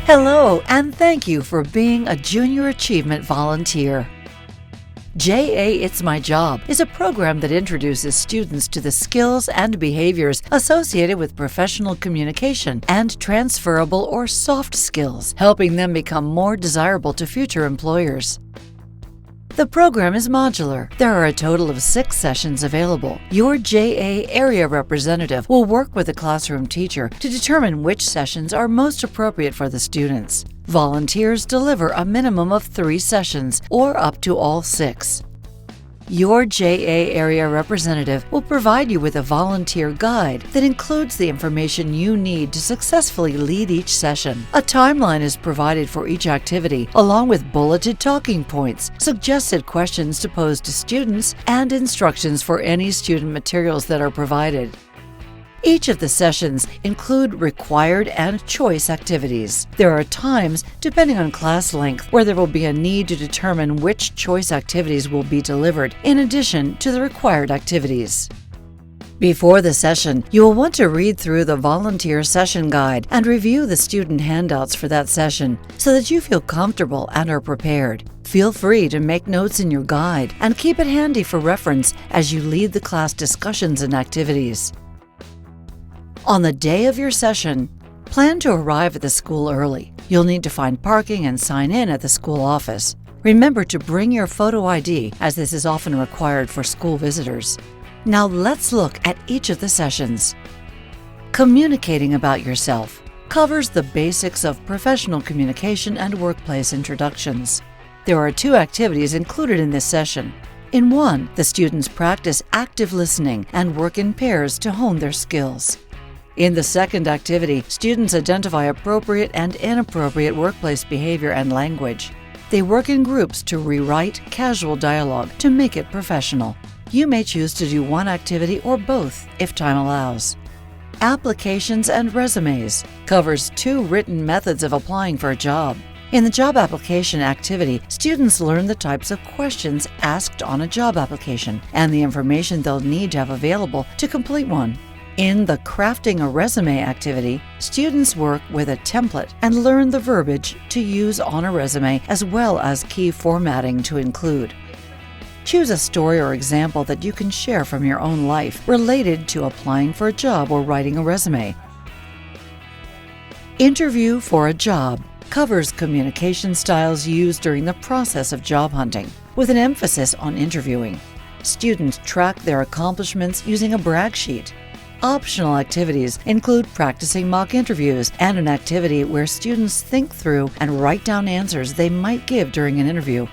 Hello, and thank you for being a Junior Achievement Volunteer. JA It's My Job is a program that introduces students to the skills and behaviors associated with professional communication and transferable or soft skills, helping them become more desirable to future employers. The program is modular. There are a total of 6 sessions available. Your JA area representative will work with the classroom teacher to determine which sessions are most appropriate for the students. Volunteers deliver a minimum of 3 sessions, or up to all 6. Your JA area representative will provide you with a volunteer guide that includes the information you need to successfully lead each session. A timeline is provided for each activity, along with bulleted talking points, suggested questions to pose to students, and instructions for any student materials that are provided. Each of the sessions include required and choice activities. There are times, depending on class length, where there will be a need to determine which choice activities will be delivered, in addition to the required activities. Before the session, you will want to read through the volunteer session guide and review the student handouts for that session so that you feel comfortable and are prepared. Feel free to make notes in your guide and keep it handy for reference as you lead the class discussions and activities. On the day of your session, plan to arrive at the school early. You'll need to find parking and sign in at the school office. Remember to bring your photo ID, as this is often required for school visitors. Now let's look at each of the sessions. Communicating about yourself covers the basics of professional communication and workplace introductions. There are 2 activities included in this session. In one, the students practice active listening and work in pairs to hone their skills. In the second activity, students identify appropriate and inappropriate workplace behavior and language. They work in groups to rewrite casual dialogue to make it professional. You may choose to do one activity or both if time allows. Applications and resumes covers 2 written methods of applying for a job. In the job application activity, students learn the types of questions asked on a job application and the information they'll need to have available to complete one. In the Crafting a Resume activity, students work with a template and learn the verbiage to use on a resume as well as key formatting to include. Choose a story or example that you can share from your own life related to applying for a job or writing a resume. Interview for a job covers communication styles used during the process of job hunting, with an emphasis on interviewing. Students track their accomplishments using a brag sheet. Optional activities include practicing mock interviews and an activity where students think through and write down answers they might give during an interview.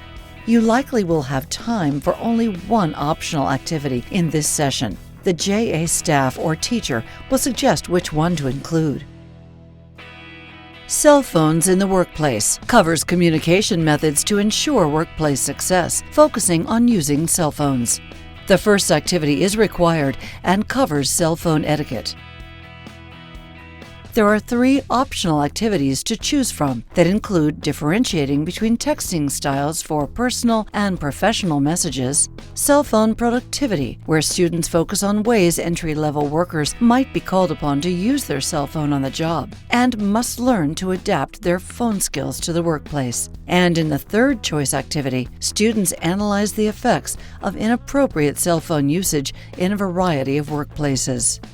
You likely will have time for only one optional activity in this session. The JA staff or teacher will suggest which one to include. Cell phones in the workplace covers communication methods to ensure workplace success, focusing on using cell phones. The first activity is required and covers cell phone etiquette. There are 3 optional activities to choose from that include differentiating between texting styles for personal and professional messages, cell phone productivity, where students focus on ways entry-level workers might be called upon to use their cell phone on the job, and must learn to adapt their phone skills to the workplace. And in the third choice activity, students analyze the effects of inappropriate cell phone usage in a variety of workplaces.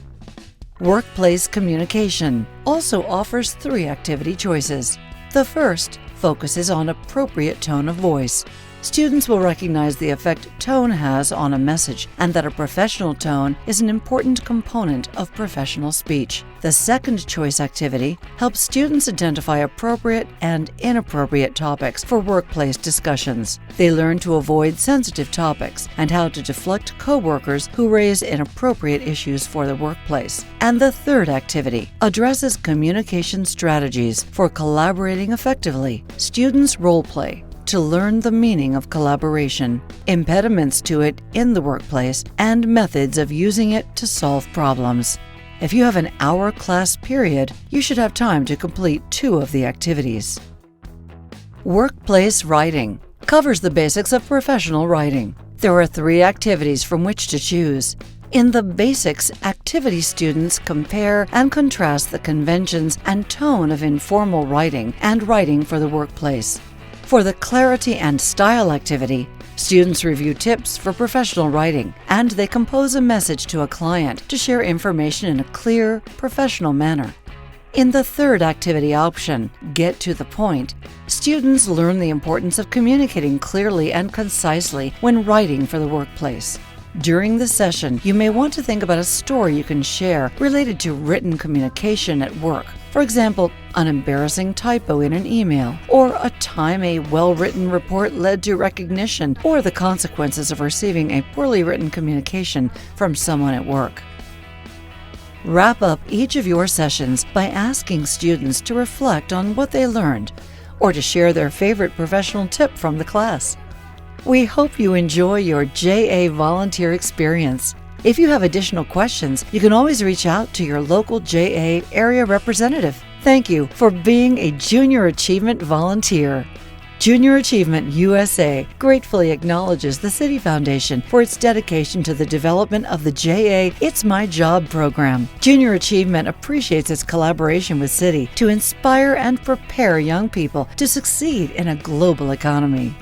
Workplace communication also offers 3 activity choices. The first focuses on appropriate tone of voice. Students will recognize the effect tone has on a message and that a professional tone is an important component of professional speech. The second choice activity helps students identify appropriate and inappropriate topics for workplace discussions. They learn to avoid sensitive topics and how to deflect coworkers who raise inappropriate issues for the workplace. And the third activity addresses communication strategies for collaborating effectively. Students role play to learn the meaning of collaboration, impediments to it in the workplace, and methods of using it to solve problems. If you have an hour class period, you should have time to complete 2 of the activities. Workplace writing covers the basics of professional writing. There are 3 activities from which to choose. In the basics activity, students compare and contrast the conventions and tone of informal writing and writing for the workplace. For the clarity and style activity, students review tips for professional writing, and they compose a message to a client to share information in a clear, professional manner. In the third activity option, Get to the Point, students learn the importance of communicating clearly and concisely when writing for the workplace. During the session, you may want to think about a story you can share related to written communication at work. For example, an embarrassing typo in an email, or a time a well-written report led to recognition, or the consequences of receiving a poorly written communication from someone at work. Wrap up each of your sessions by asking students to reflect on what they learned, or to share their favorite professional tip from the class. We hope you enjoy your JA volunteer experience. If you have additional questions, you can always reach out to your local JA area representative. Thank you for being a Junior Achievement volunteer. Junior Achievement USA gratefully acknowledges the City Foundation for its dedication to the development of the JA It's My Job program. Junior Achievement appreciates its collaboration with City to inspire and prepare young people to succeed in a global economy.